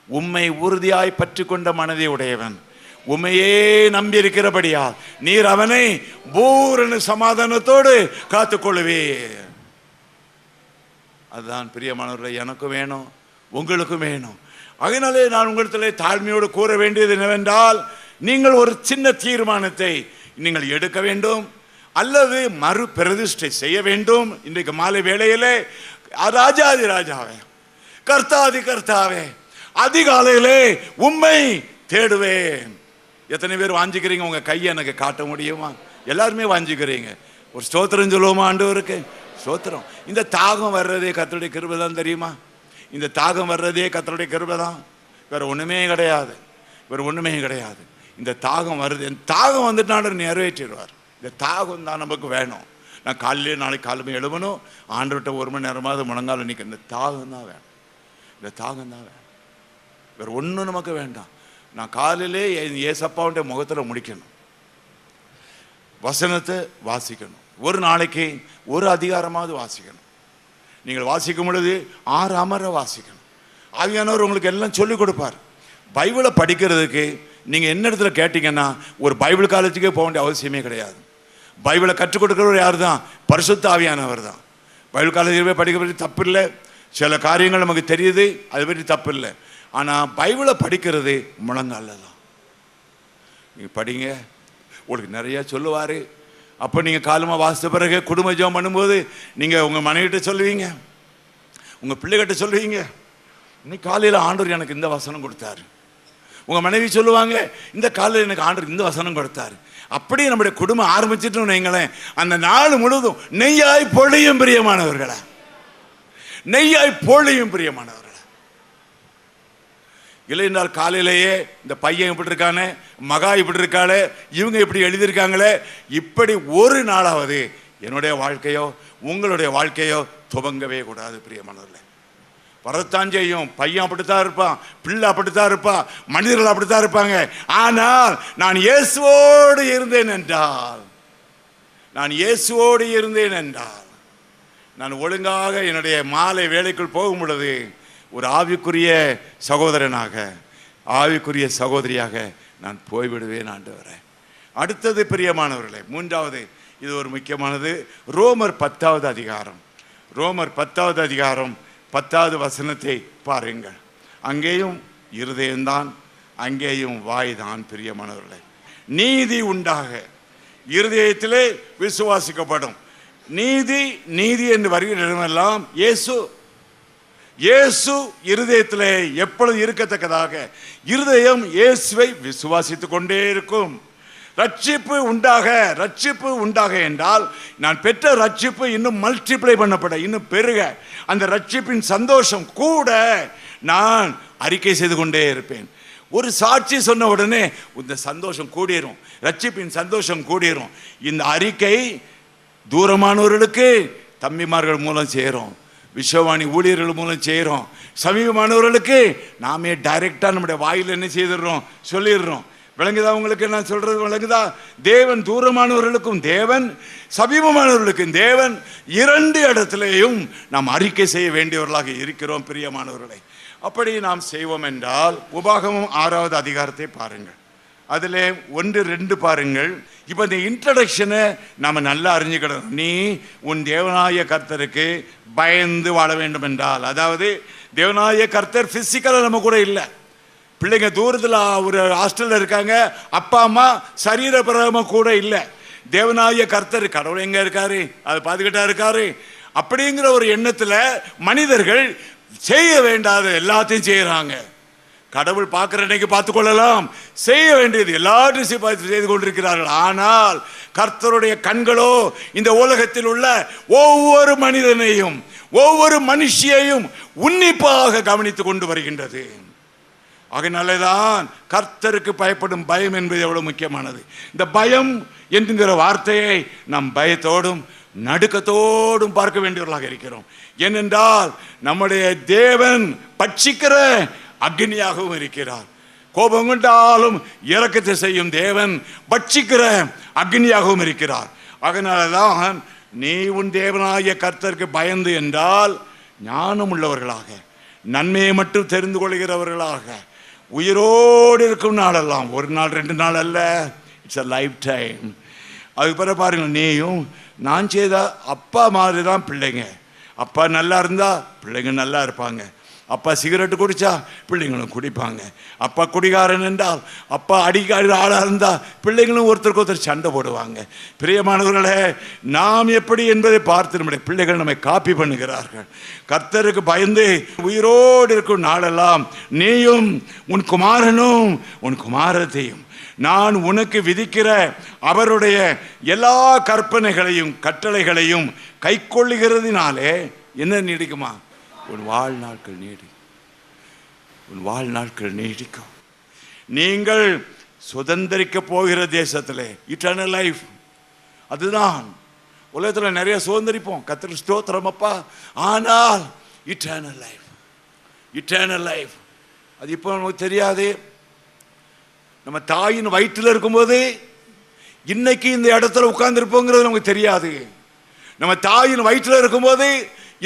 உம்மை உறுதியாய் பற்றி கொண்ட மனதை உடையவன், உம்மையே நம்பி இருக்கிறபடியால் நீர் அவனை பூரண சமாதானத்தோடு காத்துக்கொள்ளுவே. அதுதான் பிரியமானவர்களே எனக்கும் வேணும், உங்களுக்கும் வேணும். அதனாலே நான் உங்களிடத்தில் தாழ்மையோடு கூற வேண்டியது என்னவென்றால், நீங்கள் ஒரு சின்ன தீர்மானத்தை நீங்கள் எடுக்க வேண்டும், அல்லது மறு பிரதிஷ்டை செய்ய வேண்டும். இன்றைக்கு மாலை வேளையிலே ராஜாதி ராஜாவே, கர்த்தாதி கர்த்தாவே, அதிகாலையிலே உம்மை தேடுவேன். எத்தனை பேர் வாஞ்சிக்கிறீங்க? உங்க கையை எனக்கு காட்ட முடியுமா? எல்லாருமே வாஞ்சிக்கிறீங்க. ஒரு ஸ்தோத்திரம் சொல்லுவோமா ஆண்டவருக்கு? ஸ்தோத்திரம். இந்த தாகம் வர்றதே கர்த்தருடைய கிருபை தான், தெரியுமா? இந்த தாகம் வர்றதே கர்த்தருடைய கிருபை தான், வேற ஒண்ணுமே கிடையாது, வேற ஒண்ணுமே கிடையாது. இந்த தாகம் வருது, இந்த தாகம் வந்துட்டு ஆண்டவர் நிறைவேற்றிடுவார். இந்த தாகம் தான் நமக்கு வேணும். நான் காலையிலே நாளைக்கு காலையில் எழுவணும், ஆண்டவர்கிட்ட 1 மணி நேரமாவது முழங்கால நிற்க. இந்த தாகம் தான் வேணும், இந்த தாகம் தான் வேணும், வேற ஒன்றும் நமக்கு வேண்டாம். நான் காலையிலே ஏசப்பாவுடைய முகத்தில் முடிக்கணும், வசனத்தை வாசிக்கணும், ஒரு நாளைக்கு ஒரு அதிகாரமாவது வாசிக்கணும். நீங்கள் வாசிக்கும் பொழுது 6 அமர வாசிக்கணும். ஆவியானவர் உங்களுக்கு எல்லாம் சொல்லிக் கொடுப்பார். பைபிளை படிக்கிறதுக்கு நீங்கள் என்ன இடத்துல கேட்டீங்கன்னா, ஒரு பைபிள் காலேஜுக்கே போக வேண்டிய அவசியமே கிடையாது. பைபிளை கற்றுக் கொடுக்கிறவர் யார் தான்? பரிசுத்த ஆவியானவர் தான். பைபிள் காலேஜில் போய் படிக்க பற்றி தப்பு இல்லை, சில காரியங்கள் நமக்கு தெரியுது, அதை பற்றி தப்பு இல்லை. ஆனால் பைபிளை படிக்கிறது முழங்கால தான். நீங்கள் படிங்க, உங்களுக்கு நிறைய சொல்லுவார். அப்போ நீங்கள் காலமாக வாசித்த பிறகு குடும்ப ஜெபம் பண்ணும்போது நீங்கள் உங்கள் மனைவிட்ட சொல்லுவீங்க, உங்கள் பிள்ளைகிட்ட சொல்லுவீங்க, இன்னைக்கு காலையில் ஆண்டவர் எனக்கு இந்த வசனம் கொடுத்தாரு. உங்கள் மனைவி சொல்லுவாங்க, இந்த காலையில் எனக்கு ஆண்டவர் இந்த வசனம் கொடுத்தாரு. அப்படியே நம்முடைய குடும்பம் ஆரம்பிச்சிட்டோம்னு வைங்களேன், அந்த நாள் முழுவதும் நெய்யாய் பொழியும் பிரியமானவர்களா, நெய்யாய் பொழியும் பிரியமானவர்களா. இல்லை என்றால் காலையிலேயே இந்த பையன் இப்படி இருக்கானே, மகா இப்படி இருக்காளே, இவங்க இப்படி எழுதியிருக்காங்களே, இப்படி ஒரு நாளாவது என்னுடைய வாழ்க்கையோ உங்களுடைய வாழ்க்கையோ துவங்கவே கூடாது பிரியமானவர்களே. வரத்தான் செய்யும், பையன் அப்படித்தான் இருப்பான், பிள்ளை அப்படித்தான் இருப்பான், மனிதர்கள் அப்படித்தான் இருப்பாங்க. ஆனால் நான் இயேசுவோடு இருந்தேன் என்றால், நான் இயேசுவோடு இருந்தேன் என்றால், நான் ஒழுங்காக என்னுடைய மாலை வேலைக்குள் போகும் பொழுது ஒரு ஆவிக்குரிய சகோதரனாக, ஆவிக்குரிய சகோதரியாக நான் போய்விடுவேன் ஆண்டவரே. அடுத்தது பிரியமானவர்களே, 3வது, இது ஒரு முக்கியமானது. ரோமர் 10வது அதிகாரம், ரோமர் 10வது அதிகாரம் 10வது வசனத்தை பாருங்கள். அங்கேயும் இருதயம்தான், அங்கேயும் வாய் தான் பிரியமானவர்களே. நீதி உண்டாக இருதயத்திலே விசுவாசிக்கப்படும். நீதி நீதி என்று வருகிற இடமெல்லாம் இயேசு, இயேசு இருதயத்திலே எப்பொழுது இருக்கத்தக்கதாக இருதயம் இயேசுவை விசுவாசித்துக் கொண்டே இருக்கும். ரட்சிப்பு உண்டாக, ரட்சிப்பு உண்டாக என்றால் நான் பெற்ற ரட்சிப்பு இன்னும் மல்டிப்ளை பண்ணப்பட, இன்னும் பெருக, அந்த ரட்சிப்பின் சந்தோஷம் கூட நான் அறிக்கை செய்து கொண்டே இருப்பேன். ஒரு சாட்சி சொன்ன உடனே இந்த சந்தோஷம் கூடிரும், ரட்சிப்பின் சந்தோஷம் கூடிரும். இந்த அறிக்கை தூரமானவர்களுக்கு தம்பிமார்கள் மூலம் சேரும், விஸ்வவாணி ஊழியர்கள் மூலம் செய்கிறோம். சமீபமானவர்களுக்கு நாமே டைரக்டா நம்முடைய வாயில் என்ன செய்திடுறோம், சொல்லிடுறோம். விளங்குதா உங்களுக்கு நான் சொல்றது? விளங்குதா? தேவன் தூரமானவர்களுக்கும் தேவன், சமீபமானவர்களுக்கும் தேவன், 2 இடத்திலேயும் நாம் அறிக்கை செய்ய வேண்டியவர்களாக இருக்கிறோம் பிரியமானவர்களை. அப்படி நாம் செய்வோம் என்றால் உபாகமம் 6வது அதிகாரத்தை பாருங்கள், அதில் 1-2 பாருங்கள். இப்போ இந்த இன்ட்ரடக்ஷனை நம்ம நல்லா அறிஞ்சுக்கிடணும். நீ உன் தேவனாய கர்த்தருக்கு பயந்து வாழ வேண்டும் என்றால், அதாவது தேவனாய கர்த்தர் பிசிக்கலாக நம்ம கூட இல்லை. பிள்ளைங்க தூரத்தில் ஒரு ஹாஸ்டலில் இருக்காங்க, அப்பா அம்மா சரீரபிரகமாக கூட இல்லை. தேவனாய கர்த்தர் கடவுள் எங்கே இருக்காரு, அதை பார்த்துக்கிட்டா இருக்காரு. அப்படிங்கிற ஒரு எண்ணத்தில் மனிதர்கள் செய்ய வேண்டாத எல்லாத்தையும் செய்கிறாங்க. கடவுள் பார்க்கிற அன்னைக்கு பார்த்துக் கொள்ளலாம், செய்ய வேண்டியது எல்லாத்தையும் செய்து கொண்டிருக்கிறார்கள். ஆனால் கர்த்தருடைய கண்களோ இந்த உலகத்தில் உள்ள ஒவ்வொரு மனிதனையும், ஒவ்வொரு மனுஷியையும் உன்னிப்பாக கவனித்துக் கொண்டு வருகின்றது. அதனாலதான் கர்த்தருக்கு பயப்படும் பயம் என்பது எவ்வளவு முக்கியமானது. இந்த பயம் என்கிற வார்த்தையை நாம் பயத்தோடும் நடுக்கத்தோடும் பார்க்க வேண்டியவர்களாக இருக்கிறோம். ஏனென்றால் நம்முடைய தேவன் பட்சிக்கிற அக்னியாகவும் இருக்கிறார். கோபம் கொண்டாலும் இரக்கத்தை செய்யும் தேவன் பட்சிக்கிற அக்னியாகவும் இருக்கிறார். அதனாலதான் நீ உன் தேவனாகிய கர்த்தருக்கு பயந்து என்றால் ஞானம் உள்ளவர்களாக, நன்மையை மட்டும் தெரிந்து கொள்கிறவர்களாக உயிரோடு இருக்கும் நாளெல்லாம், ஒரு நாள் 2 நாள் அல்ல, இட்ஸ் அ லைஃப் டைம். அதுக்கு பிறகு பாருங்க, நீயும் நான் செய்த அப்பா மாதிரி தான் பிள்ளைங்க. அப்பா நல்லா இருந்தா பிள்ளைங்க நல்லா இருப்பாங்க. அப்பா சிகரெட்டு குடித்தா பிள்ளைங்களும் குடிப்பாங்க. அப்பா குடிகாரன் என்றால், அப்பா அடிக்காத ஆளாக இருந்தால் பிள்ளைங்களும் ஒருத்தருக்கு ஒருத்தர் சண்டை போடுவாங்க. பிரியமானவர்களே, நாம் எப்படி என்பதை பார்த்து நம்முடைய பிள்ளைகள் நம்மை காப்பி பண்ணுகிறார்கள். கர்த்தருக்கு பயந்து உயிரோடு இருக்கும் நாளெல்லாம் நீயும் உன் குமாரனும் உன் குமாரத்தையும் நான் உனக்கு விதிக்கிற அவருடைய எல்லா கற்பனைகளையும் கட்டளைகளையும் கை கொள்ளுகிறதுனாலே என்ன நீடிக்குமா? உன் வாழ்நாட்கள் நீடிக்கும். உன் வாழ்நாட்கள் நீடிக்கும். நீங்கள் சுதந்திரிக்க போகிற தேசத்திலே இட்டர்னல் லைஃப், அதுதான். உலகத்தில் நிறைய சுதந்திரிப்போம், கர்த்தருக்கு ஸ்தோத்திரம் அப்பா. ஆனால் இட்டர்னல் லைஃப், இட்டர்னல் லைஃப் அது இப்போ நமக்கு தெரியாது. நம்ம தாயின் வயிற்றில் இருக்கும்போது இன்னைக்கு இந்த இடத்துல உட்கார்ந்துருப்போங்கிறது நமக்கு தெரியாது. நம்ம தாயின் வயிற்றில் இருக்கும்போது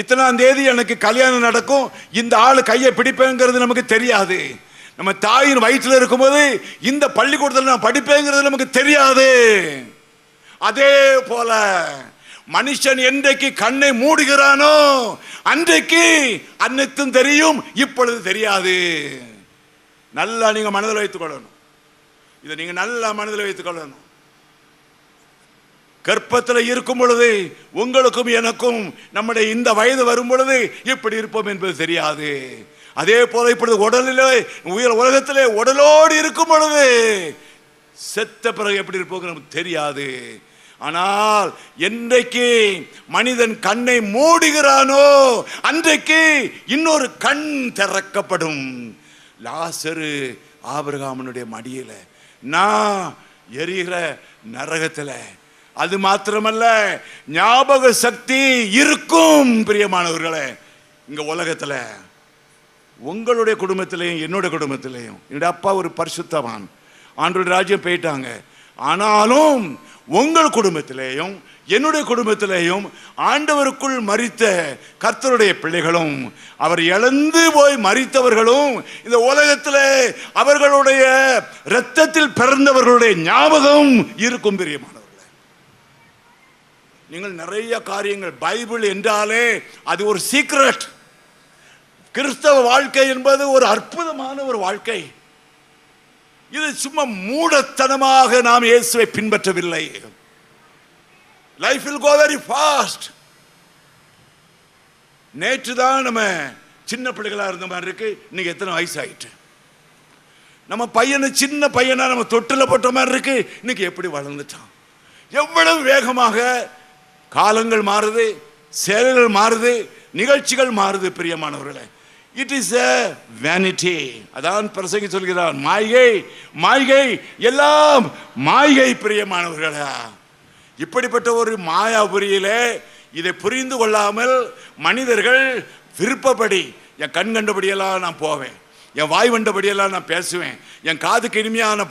இத்தனாம் தேதி எனக்கு கல்யாணம் நடக்கும், இந்த ஆளு கையை பிடிப்பேங்கிறது நமக்கு தெரியாது. நம்ம தாயின் வயிற்றில் இருக்கும்போது இந்த பள்ளிக்கூடத்தில் நான் படிப்பேங்கிறது நமக்கு தெரியாது. அதே போல மனுஷன் என்றைக்கு கண்ணை மூடுகிறானோ அன்றைக்கு அனைத்தும் தெரியும், இப்பொழுது தெரியாது. நல்லா நீங்க மனதில் வைத்துக் கொள்ளணும். இதை நீங்க நல்லா மனதில் வைத்துக் கொள்ளணும். கர்ப்பத்தில் இருக்கும் பொழுது உங்களுக்கும் எனக்கும் நம்முடைய இந்த வயது வரும் பொழுது எப்படி இருப்போம் என்பது தெரியாது. அதே போல இப்பொழுது உடலிலே உலகத்திலே உடலோடு இருக்கும் பொழுது செத்த பிறகு எப்படி இருப்போம் நமக்கு தெரியாது. ஆனால் என்றைக்கு மனிதன் கண்ணை மூடுகிறானோ அன்றைக்கு இன்னொரு கண் திறக்கப்படும். லாசரு ஆபிரகாமனுடைய மடியில, நான் எரிகிற நரகத்துல. அது மாத்திரமல்ல, ஞாபக சக்தி இருக்கும். பிரியமானவர்களே, இங்க உலகத்துல உங்களுடைய குடும்பத்திலையும் என்னுடைய குடும்பத்திலையும், என்னுடைய அப்பா ஒரு பரிசுத்தவான், ஆண்டவருடைய ராஜ்யம் போயிட்டாங்க. ஆனாலும் உங்கள் குடும்பத்திலேயும் என்னுடைய குடும்பத்திலேயும் ஆண்டவருக்குள் மரித்த கர்த்தருடைய பிள்ளைகளும் அவர் இழந்து போய் மரித்தவர்களும் இந்த உலகத்தில் அவர்களுடைய இரத்தத்தில் பிறந்தவர்களுடைய ஞாபகம் இருக்கும். பிரியமானவர்களே, நீங்கள் நிறைய காரியங்கள், பைபிள் என்றாலே அது ஒரு சீக்ரெட். கிறிஸ்தவ வாழ்க்கை என்பது ஒரு அற்புதமான ஒரு வாழ்க்கை. இது சும்மா மூடத்தனமாக நாம் இயேசுவை பின்பற்றவில்லை. Life will go very fast. நேற்று தான் நம்ம சின்ன பிள்ளைகளா இருந்த மாதிரி இருக்கு, இன்னைக்கு எத்தனை வயசு ஆயிட்டு. நம்ம பையனை சின்ன பையனா நம்ம தொட்டில போட்ட மாதிரி இருக்கு, இன்னைக்கு எப்படி வளர்ந்துட்டான். எவ்வளவு வேகமாக காலங்கள் மாறுது, செயல்கள் மாறுது, நிகழ்ச்சிகள் மாறுது. பிரியமானவர்களே, இட் இஸ் a vanity. அதான் பிரசங்கி சொல்கிறார், மாய்கை மாய்கை எல்லாம் மாய்கை. பிரியமானவர்களே, இப்படிப்பட்ட ஒரு மாயாபுரியிலே இதை புரிந்து கொள்ளாமல் மனிதர்கள் விருப்பப்படி, என் கண் கண்டபடியெல்லாம் நான் போவேன், என் வாய் வண்டபடியெல்லாம் நான் பேசுவேன், என் காதுக்கு இனிமையான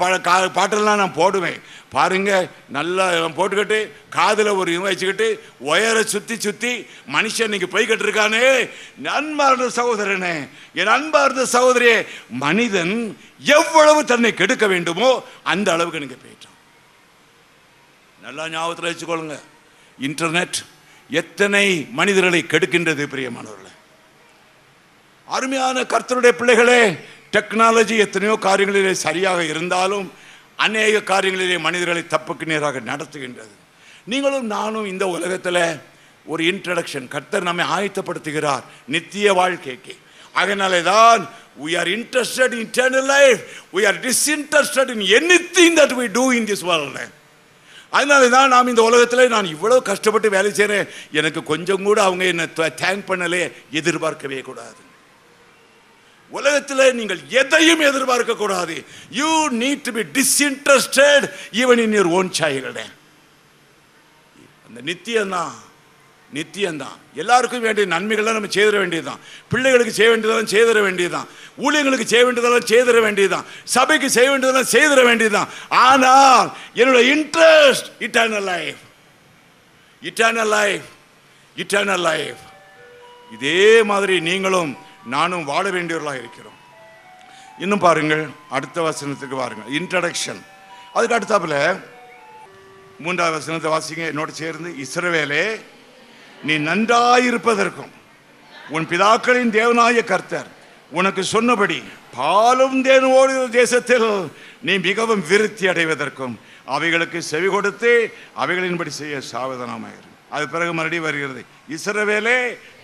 பாட்டெல்லாம் நான் போடுவேன். பாருங்க, நல்லா போட்டுக்கிட்டு காதில் ஒரு வச்சுக்கிட்டு ஒயரை சுற்றி சுற்றி மனுஷன் இன்னைக்கு போய்கிட்டு இருக்கானே. அன்பார்ந்த சகோதரனே, என் அன்பார்ந்த சகோதரியே, மனிதன் எவ்வளவு தன்னை கெடுக்க வேண்டுமோ அந்த அளவுக்கு நீங்க போயிட்டான். நல்லா ஞாபகத்தில் வச்சுக்கொள்ளுங்க, இன்டர்நெட் எத்தனை மனிதர்களை கெடுக்கின்றது. பிரியமானவர்களே, அருமையான கர்த்தருடைய பிள்ளைகளே, டெக்னாலஜி எத்தனையோ காரியங்களிலே சரியாக இருந்தாலும் அநேக காரியங்களிலே மனிதர்களை தப்புக்கு நேராக நடத்துகின்றது. நீங்களும் நானும் இந்த உலகத்தில் ஒரு இன்ட்ரடக்ஷன், கர்த்தர் நம்மை ஆயத்தப்படுத்துகிறார் நித்திய வாழ்க்கைக்கு. அதனாலே தான் we are interested in eternal life, we are disinterested in anything that we do in this world. அதனால தான் நாம் இந்த உலகத்தில் நான் இவ்வளவு கஷ்டப்பட்டு வேலை செய்கிறேன், எனக்கு கொஞ்சம் கூட அவங்க என்ன தேங்க் பண்ணலே எதிர்பார்க்கவே கூடாது. உலகத்தில் நீங்கள் எதையும் எதிர்பார்க்க கூடாது. You need to be disinterested even in your own child. அந்த நித்தியம்தான், நித்தியம்தான். எல்லாருக்கும் வேண்டிய நன்மைகள்லாம் நம்ம செய்திட வேண்டியதுதான். பிள்ளைகளுக்கு செய்ய வேண்டியதெல்லாம் செய்திட வேண்டியதுதான். ஊழியர்களுக்கு செய்ய வேண்டியதெல்லாம் செய்திட வேண்டியதுதான். சபைக்கு செய்ய வேண்டியதெல்லாம் செய்திட வேண்டியதுதான். ஆனால் என்னோட interest eternal life, eternal life, eternal life. இதே மாதிரி நீங்களும் நானும் வாழ வேண்டியவர்களாக இருக்கிறோம். இன்னும் பாருங்கள், அடுத்த வசனத்துக்கு பாருங்கள், இன்ட்ரடக்ஷன். அதுக்கு அடுத்தாப்புல 3வது வசனத்தை வாசிங்க என்னோட சேர்ந்து. இஸ்ரவேலே, நீ நன்றாயிருப்பதற்கும் உன் பிதாக்களின் தேவனாய கர்த்தர் உனக்கு சொன்னபடி பாலும் தேனும் ஓடுகிற தேசத்தில் நீ மிகவும் விருத்தி அடைவதற்கும் அவைகளுக்கு செவி கொடுத்து அவைகளின்படி செய்ய சாவதானமாயிரு. அது பிறகு மறுபடியும் வருகிறது, இஸ்ரவேலே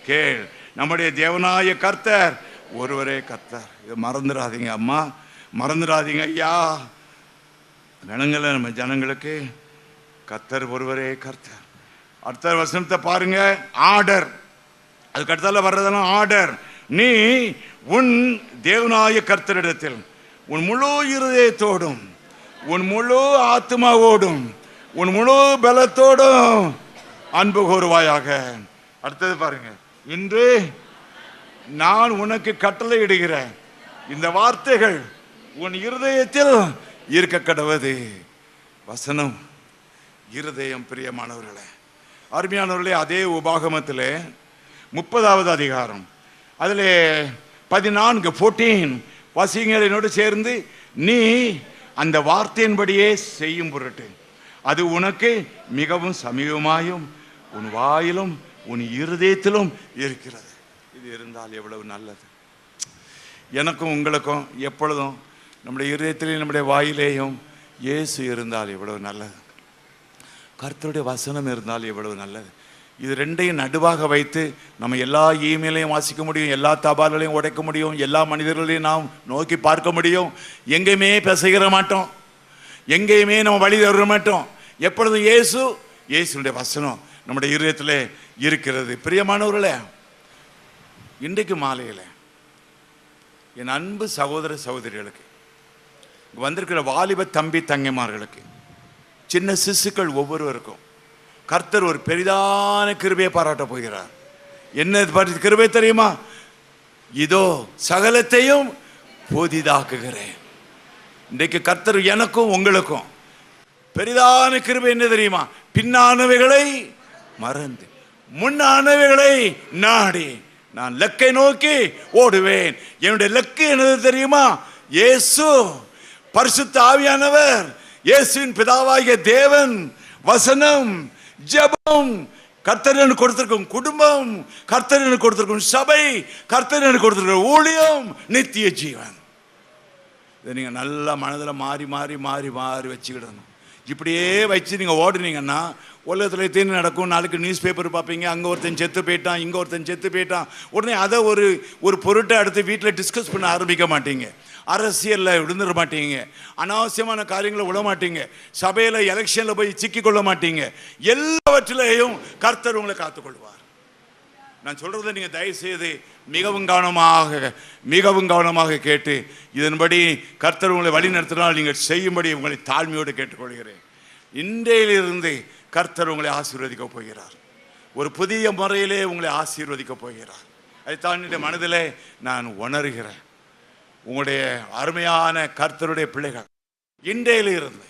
கேள், நம்முடைய தேவனாய கர்த்தர் ஒருவரே கர்த்தர். இதை மறந்துடாதீங்க அம்மா, மறந்துடாதீங்க ஐயா. கணங்கள நம்ம ஜனங்களுக்கு கர்த்தர் ஒருவரே கர்த்தர். அடுத்த வசனத்தை பாருங்க, ஆர்டர். அதுக்கு அடுத்தால வர்றதெல்லாம் ஆர்டர். நீ உன் தேவனாய கர்த்தரிடத்தில் உன் முழு இருதயத்தோடும் உன் முழு ஆத்மாவோடும் உன் முழு பலத்தோடும் அன்பு கூறுவாயாக. அடுத்தது பாருங்க, இன்று நான் உனக்கு கட்டளை இடுகிறேன் இந்த வார்த்தைகள் உன் இருதயத்தில் இருக்க கடவது. வசனம் இருதயம். பிரியமானவர்களே, அருமையானவர்களே, அதே உபாகமத்திலே 30வது அதிகாரம் அதில் 14 வாசிங்கள் என்னோடு சேர்ந்து. நீ அந்த வார்த்தையின்படியே செய்யும் பொருட்டு அது உனக்கு மிகவும் சமீபமாயும் உன் வாயிலும் உன் இருதயத்திலும் இருக்கிறது. இது இருந்தால் எவ்வளவு நல்லது. எனக்கும் உங்களுக்கும் எப்பொழுதும் நம்முடைய இருதயத்திலேயும் நம்முடைய வாயிலேயும் இயேசு இருந்தால் எவ்வளவு நல்லது. கர்த்தருடைய வசனம் இருந்தால் எவ்வளவு நல்லது. இது ரெண்டையும் நடுவாக வைத்து நம்ம எல்லா இமெயிலையும் வாசிக்க முடியும், எல்லா தபால்களையும் உடைக்க முடியும், எல்லா மனிதர்களையும் நாம் நோக்கி பார்க்க முடியும். எங்கேயுமே பேசுகிற மாட்டோம், எங்கேயுமே நம்ம வழி தர மாட்டோம். எப்பொழுதும் இயேசுடைய வசனம் நம்முடைய இருதயத்தில் இருக்கிறது. பிரியமானவர்களே, இன்றைக்கு மாலையில் என் அன்பு சகோதர சகோதரிகளுக்கு, வந்திருக்கிற வாலிப தம்பி தங்கைமார்களுக்கு, சின்ன சிசுக்கள் ஒவ்வொருவருக்கும் கர்த்தர் ஒரு பெரிதான கிருபையை பாராட்ட போகிறார். என்ன கிருபை தெரியுமா? இதோ சகலத்தையும் புதிதாக்குகிறேன். இன்றைக்கு கர்த்தர் எனக்கும் உங்களுக்கும் பெரிதான கிருபை என்ன தெரியுமா? பின்னானவைகளை மறந்து முன்னானவைகளை நாடி நான் லக்கை நோக்கி ஓடுவேன். என்னுடைய லக்கு என்னது தெரியுமா? இயேசு, பரிசுத்த ஆவியானவர், இயேசுவின் பிதாவாகிய தேவன், வசனம், ஜெபம், கர்த்தர் எனக்கு கொடுத்திருக்கும் குடும்பம், கர்த்தர் எனக்கு கொடுத்திருக்கும் சபை, கர்த்தர் எனக்கு கொடுத்திருக்கும் ஊழியம், நித்திய ஜீவன். இதை நீங்கள் நல்லா மனதில் மாறி மாறி மாறி மாறி வச்சுக்கிடணும். இப்படியே வச்சு நீங்கள் ஓடுனீங்கன்னா உலகத்தில் எத்தனை நடக்கும். நாளைக்கு நியூஸ் பேப்பர் பார்ப்பீங்க, அங்கே ஒருத்தன் செத்து போயிட்டான், இங்கே ஒருத்தன் செத்து போயிட்டான். உடனே அதை ஒரு பொருட்டை அடுத்து வீட்டில் டிஸ்கஸ் பண்ண ஆரம்பிக்க மாட்டீங்க, அரசியலில் விழுந்துட மாட்டீங்க, அனாவசியமான காரியங்களை விட மாட்டீங்க, சபையில் எலெக்ஷனில் போய் சிக்கிக்கொள்ள மாட்டீங்க. எல்லாவற்றிலையும் கர்த்தர் உங்களை காத்துக்கொள்வார். நான் சொல்றதை நீங்கள் தயவுசெய்து மிகவும் கவனமாக கேட்டு இதன்படி கர்த்தர் உங்களை வழி நடத்தினால் நீங்கள் செய்யும்படி உங்களை தாழ்மையோடு கேட்டுக்கொள்கிறேன். இன்றையிலிருந்து கர்த்தர் உங்களை ஆசீர்வதிக்க போகிறார். ஒரு புதிய முறையிலே உங்களை ஆசீர்வதிக்க போகிறார். அதைத்தான் என்னுடைய மனதிலே நான் உணர்கிறேன். உங்களுடைய அருமையான கர்த்தருடைய பிள்ளைகள் இன்றையிலிருந்து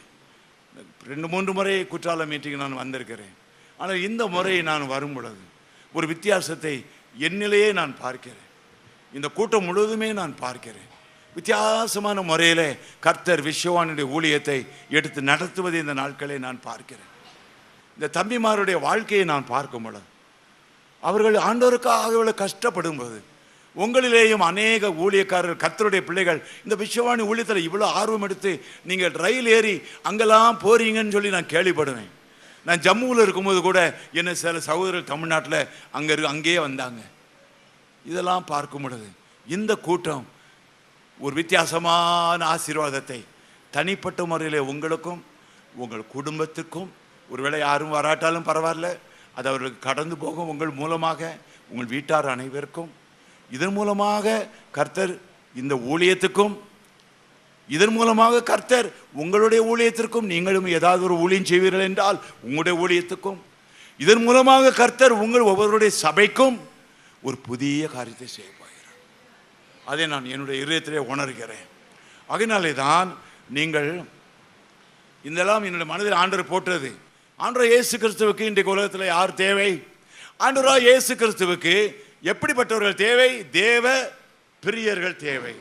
2-3 முறை குற்றால மீட்டிங் நான் வந்திருக்கிறேன். ஆனால் இந்த முறை நான் வரும் பொழுது ஒரு வித்தியாசத்தை என்னிலேயே நான் பார்க்கிறேன். இந்த கூட்டம் முழுவதுமே நான் பார்க்கிறேன். வித்தியாசமான முறையில் கர்த்தர் விஸ்வவானுடைய ஊழியத்தை எடுத்து நடத்துவதை இந்த நாட்களை நான் பார்க்கிறேன். இந்த தம்பிமாருடைய வாழ்க்கையை நான் பார்க்கும் பொழுது அவர்கள் ஆண்டவருக்காக இவ்வளவு கஷ்டப்படும் போது, உங்களிலேயும் அநேக ஊழியக்காரர்கள் கர்த்தருடைய பிள்ளைகள் இந்த விஸ்வவாணி ஊழியத்தில் இவ்வளோ ஆர்வம் எடுத்து நீங்கள் ரயில் ஏறி அங்கெல்லாம் போறீங்கன்னு சொல்லி நான் கேள்விப்படுவேன். நான் ஜம்முவில் இருக்கும்போது கூட என்ன சில சகோதரர்கள் தமிழ்நாட்டில் அங்கேயே வந்தாங்க. இதெல்லாம் பார்க்கும் பொழுது இந்த கூட்டம் ஒரு வித்தியாசமான ஆசீர்வாதத்தை தனிப்பட்ட முறையில் உங்களுக்கும் உங்கள் குடும்பத்துக்கும், ஒருவேளை யாரும் வராட்டாலும் பரவாயில்ல, அது அவர்களுக்கு கடந்து போகும் உங்கள் மூலமாக, உங்கள் வீட்டார் அனைவருக்கும், இதன் மூலமாக கர்த்தர் இந்த ஊழியத்துக்கும், இதன் மூலமாக கர்த்தர் உங்களுடைய ஊழியத்திற்கும், நீங்களும் ஏதாவது ஒரு ஊழியம் செய்வீர்கள் என்றால் உங்களுடைய ஊழியத்துக்கும், இதன் மூலமாக கர்த்தர் உங்கள் ஒவ்வொருடைய சபைக்கும் ஒரு புதிய காரியத்தை செய்ய போகிறார். அதை நான் என்னுடைய இதயத்திலே உணர்கிறேன். அதனாலே தான் நீங்கள் இதெல்லாம் என்னுடைய மனதில் ஆண்டவர் போட்டது. ஆண்டவர் இயேசு கிறிஸ்துவுக்கு இன்றைக்கு உலகத்தில் யார் தேவை? ஆண்டவராக இயேசு கிறிஸ்துவுக்கு எப்படிப்பட்டவர்கள் தேவை? தேவ பிரியர்கள் தேவை.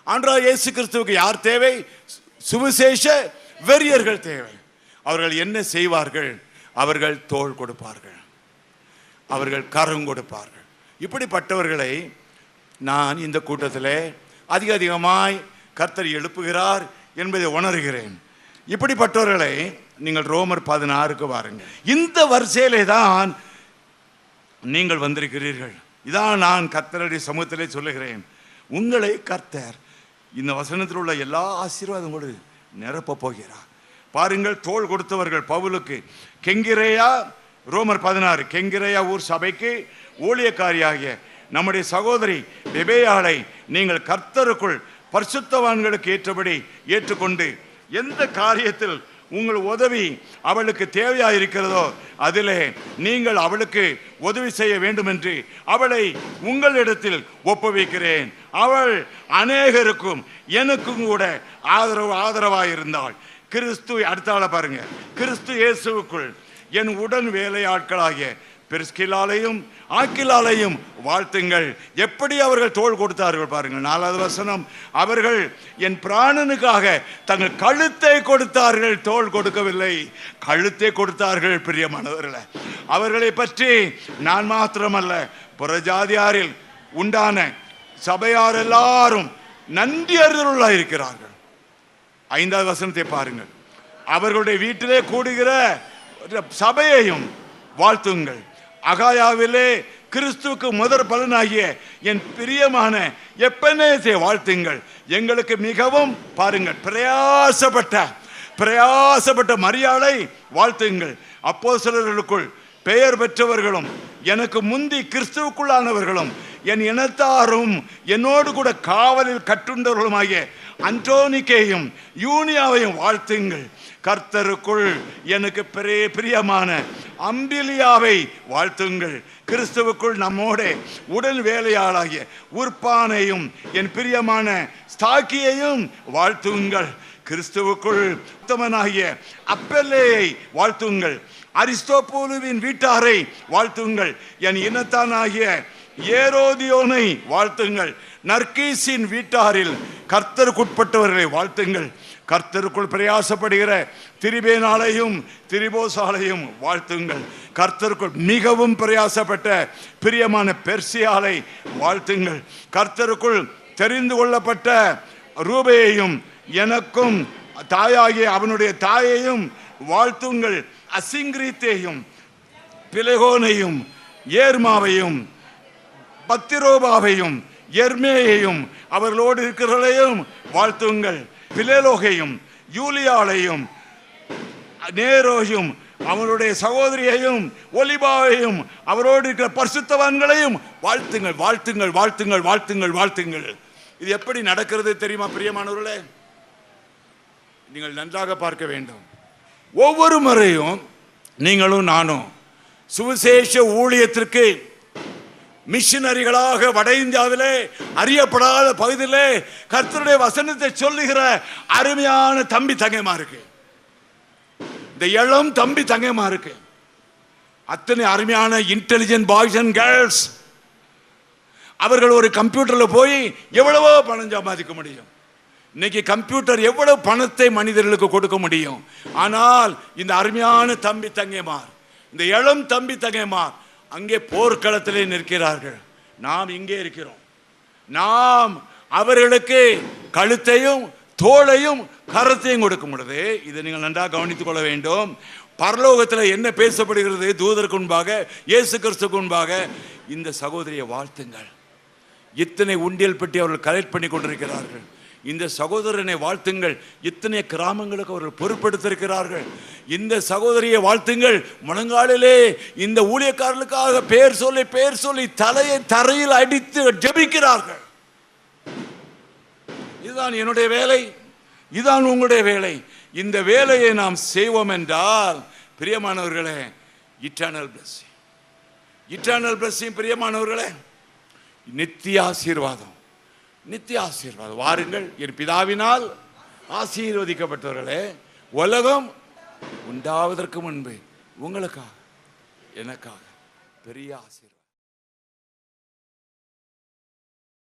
ஆண்டவராகிய இயேசு கிறிஸ்துவுக்கு யார் தேவை? சுவிசேஷ வெறியர்கள் தேவை. அவர்கள் என்ன செய்வார்கள்? அவர்கள் தோள் கொடுப்பார்கள், அவர்கள் கரம் கொடுப்பார்கள். இப்படிப்பட்டவர்களை நான் இந்த கூட்டத்தில் அதிகமாய் கர்த்தர் எழுப்புகிறார் என்பதை உணர்கிறேன். இப்படிப்பட்டவர்களை நீங்கள் ரோமர் 16க்கு வாருங்கள். இந்த வரிசையிலே தான் நீங்கள் வந்திருக்கிறீர்கள். இதான் நான் கர்த்தருடைய சமூகத்திலே சொல்லுகிறேன். உங்களை கர்த்தர் இந்த வசனத்தில் உள்ள எல்லா ஆசீர்வாதங்களோடு நிரப்ப போகிறார். பாருங்கள், தோள் கொடுத்தவர்கள் பவுலுக்கு கெங்கிரேயா, ரோமர் 16, கெங்கிரேயா ஊர் சபைக்கு ஊழியக்காரியாகிய நம்முடைய சகோதரி பெபேயாளை நீங்கள் கர்த்தருக்குள் பரிசுத்தவான்களுக்கு ஏற்றபடி ஏற்றுக்கொண்டு எந்த காரியத்தில் உங்கள் உதவி அவளுக்கு தேவையாயிருக்கிறதோ அதிலே நீங்கள் அவளுக்கு உதவி செய்ய வேண்டும் என்று அவளை உங்களிடத்தில் ஒப்புவிக்கிறேன். அவள் அநேகருக்கும் எனக்கும் கூட ஆதரவாயிருந்தாள். கிறிஸ்து, அடுத்தால பாருங்க, கிறிஸ்து இயேசுவுக்குள் என் உடன் வேலையாட்களாகிய பிரிஸ்கிலாலையும் ஆக்கிலாலையும் வாழ்த்துங்கள். எப்படி அவர்கள் தோள் கொடுத்தார்கள் பாருங்கள். 4வது வசனம், அவர்கள் என் பிராணனுக்காக தங்கள் கழுத்தை கொடுத்தார்கள், தோள் கொடுக்கவில்லை, கழுத்தை கொடுத்தார்கள். பிரியமானவர்களே, அவர்களை பற்றி நான் மாத்திரமல்ல, புறஜாதியாரில் உண்டான சபையார் எல்லாரும் நன்றி அறிதலுள்ளாக இருக்கிறார்கள். 5வது வசனத்தை பாருங்கள், அவர்களுடைய வீட்டிலே கூடுகிற சபையையும் வாழ்த்துங்கள். அகாயாவிலே கிறிஸ்துவுக்கு முதற் பலனாகிய என் பிரியமான எப்பனேசை வாழ்த்துங்கள். எங்களுக்கு மிகவும் பாருங்கள் பிரயாசப்பட்ட மரியாளை வாழ்த்துங்கள். அப்போஸ்தலர்களுக்குள் பெயர் பெற்றவர்களும் எனக்கு முந்தி கிறிஸ்துவுக்குள்ளானவர்களும் என் இனத்தாரும் என்னோடு கூட காவலில் கட்டுண்டவர்களுமாகிய அன்டோனிக்கேயும் யூனியாவையும் வாழ்த்துங்கள். கர்த்தருக்குள் எனக்கு பிரியமான அம்பிலியாவை வாழ்த்துங்கள். கிறிஸ்துவுக்குள் நம்மோட உடன் வேலையாளாகிய உர்பானையும் என் பிரியமான ஸ்தாக்கியையும் வாழ்த்துங்கள். கிறிஸ்துவுக்குள் உத்தமனாகிய அப்பெல்லேயை வாழ்த்துங்கள். அரிஸ்தோபூலுவின் வீட்டாரை வாழ்த்துங்கள். என் இனத்தானாகிய ஏரோதியோனை வாழ்த்துங்கள். நர்கீசின் வீட்டாரில் கர்த்தருக்குட்பட்டவர்களை வாழ்த்துங்கள். கர்த்தருக்குள் பிரயாசப்படுகிற திரிபேனாலையும் திரிபோசாலையும் வாழ்த்துங்கள். கர்த்தருக்குள் மிகவும் பிரயாசப்பட்ட பிரியமான பெர்சியாலை வாழ்த்துங்கள். கர்த்தருக்குள் தெரிந்து கொள்ளப்பட்ட ரூபையையும் எனக்கும் தாயாகிய அவனுடைய தாயையும் வாழ்த்துங்கள். அசிங்கிரீத்தையும் பிலகோனையும் ஏர்மாவையும் பத்திரோபாவையும் எர்மேயையும் அவர்களோடு இருக்கிறவர்களையும் வாழ்த்துங்கள். பிலேலோகையும் யூலியாளையும் நேரோயும் அவருடைய சகோதரியையும் ஒலிபாவையும் அவரோடு இருக்கிற பரிசுத்தவான்களையும் வாழ்த்துங்கள், வாழ்த்துங்கள், வாழ்த்துங்கள், வாழ்த்துங்கள், வாழ்த்துங்கள். இது எப்படி நடக்கிறது தெரியுமா பிரியமானவர்களே? நீங்கள் நன்றாக பார்க்க வேண்டும். ஒவ்வொரு முறையும் நீங்களும் நானும் சுவிசேஷ ஊழியத்திற்கு மிஷனரிகளாக வட இந்தியாவிலே அறியப்படாத பகுதியிலே கர்த்தருடைய வசனத்தை சொல்லுகிற அருமையான தம்பி தங்கைமா இருக்கு. இந்த இளம் தம்பி தங்கைமா இருக்கு. அத்தனை அருமையான இன்டெலிஜென்ட் பாய்ஸ் அண்ட் கேர்ள்ஸ். அவர்கள் ஒரு கம்ப்யூட்டர்ல போய் எவ்வளவோ பணம் சம்பாதிக்க முடியும். இன்னைக்கு கம்ப்யூட்டர் எவ்வளவு பணத்தை மனிதர்களுக்கு கொடுக்க முடியும். ஆனால் இந்த அருமையான தம்பி தங்கைமார், இந்த இளம் தம்பி தங்கைமார் அங்கே போர்க்களத்திலே நிற்கிறார்கள். நாம் இங்கே இருக்கிறோம். நாம் அவர்களுக்கு கழுத்தையும் தோளையும் கரத்தையும் கொடுக்கும் பொழுது இதை நீங்கள் நன்றாக கவனித்துக் கொள்ள வேண்டும். பரலோகத்தில் என்ன பேசப்படுகிறது? தூதருக்கு முன்பாக, இயேசு கிறிஸ்துவுக்கு முன்பாக, இந்த சகோதரியை வாழ்த்துங்கள். இத்தனை உண்டியல் பெட்டி அவர்கள் கலெக்ட் பண்ணி கொண்டிருக்கிறார்கள். இந்த சகோதரனை வாழ்த்துங்கள். இத்தனை கிராமங்களுக்கு அவர்கள் பொறுப்பெடுத்திருக்கிறார்கள். இந்த சகோதரியை வாழ்த்துங்கள். முழங்காலிலே இந்த ஊழியக்காரர்களுக்காக பேர் சொல்லி தலையை தரையில் அடித்து ஜெபிக்கிறார்கள். இதுதான் என்னுடைய வேலை, இதுதான் உங்களுடைய வேலை. இந்த வேலையை நாம் செய்வோம் என்றால் பிரியமானவர்களே, இட்டர்னல் பிளஸிங் பிரியமானவர்களே, நித்திய ஆசீர்வாதம், நித்திய ஆசீர்வாதம். வாருங்கள் என் பிதாவினால் ஆசீர்வதிக்கப்பட்டவர்களே, உலகம் உண்டாவதற்கு முன்பு உங்களுக்காக எனக்காக பெரிய ஆசீர்வாதம்.